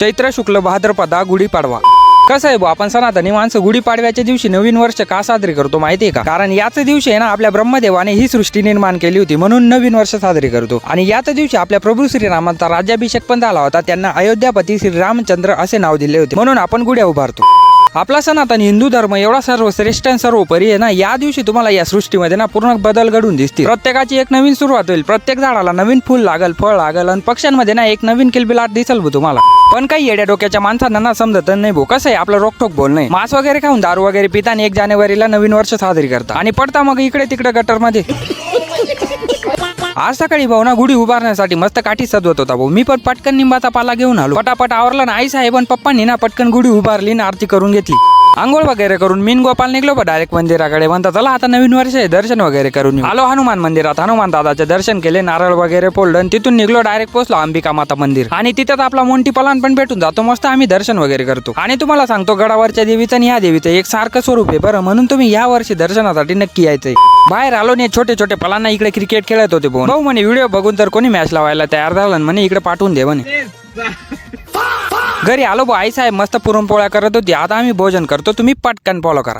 चैत्र शुक्ल भाद्रपदा गुढीपाडवा. कसं आहे आपण सनातनी माणसं गुढीपाडव्याच्या दिवशी नवीन वर्ष का साजरी करतो माहितीये का? कारण याच दिवशी आहे ना आपल्या ब्रह्मदेवाने ही सृष्टी निर्माण केली होती म्हणून नवीन वर्ष साजरी करतो. आणि याच दिवशी आपल्या प्रभू श्रीरामांचा राज्याभिषेक पण झाला होता. त्यांना अयोध्यापती श्रीरामचंद्र असे नाव दिले होते म्हणून आपण गुढ्या उभारतो. आपला सनातन हिंदू धर्म एवढा सर्वश्रेष्ठ आणि सर्वोपरी आहे ना, या दिवशी तुम्हाला या सृष्टीमध्ये ना पूर्ण बदल घडून दिसतील. प्रत्येकाची एक नवीन सुरुवात होईल. प्रत्येक झाडाला नवीन फुल लागल, फळ लागल आणि पक्ष्यांमध्ये ना एक नवीन किलबिलाट दिसल तुम्हाला. पण काही येड्या डोक्याच्या माणसांना ना समजत नाही भाऊ. कसं आहे आपलं रोकठोक बोल नाही. मांस वगैरे खाऊन दारू वगैरे पिता आणि 1 जानेवारीला नवीन वर्ष साजरी करता आणि पडता मग इकडे तिकडे गटरमध्ये. आज सकाळी भाऊ ना गुढी उभारण्यासाठी मस्त काठी सजवत होता भाऊ. मी पण पटकन निंबाचा पाला घेऊन आलो. पटापट आवरला ना. आई साहेब आणि पप्पांनी ना पटकन गुढी उभारली ना आरती करून घेतली. आंघोळ वगैरे करून मीन गोपाल निघलो डायरेक्ट मंदिराकडे. म्हणता चला आता नवीन वर्ष आहे, दर्शन वगैरे करून येऊ. आलो हनुमान मंदिरात. हनुमान दादाचे दर्शन केले, नारळ वगैरे फोडलं. तिथून निघलो डायरेक्ट पोहोचलो अंबिका माता मंदिर. आणि तिथं आपला मोंटी पलान पण भेटून जातो. मस्त आम्ही दर्शन वगैरे करतो. आणि तुम्हाला सांगतो गडावरच्या देवीचं आणि ह्या देवीचं एक सारखं स्वरूप आहे बरं. म्हणून तुम्ही या वर्षी दर्शनासाठी नक्की यायचंय. बाहेर आलो नाही छोटे छोटे पलांना इकडे क्रिकेट खेळत होते भाऊ म्हणे व्हिडिओ बघून तर कोणी मॅच लावायला तयार झालं म्हणे इकडे पाठवून दे म्हणे. घरी आलो आई साहेब मस्त पुरणपोळ्या करत होती. आता आम्ही भोजन करतो, तुम्ही पटकन फॉलो करा.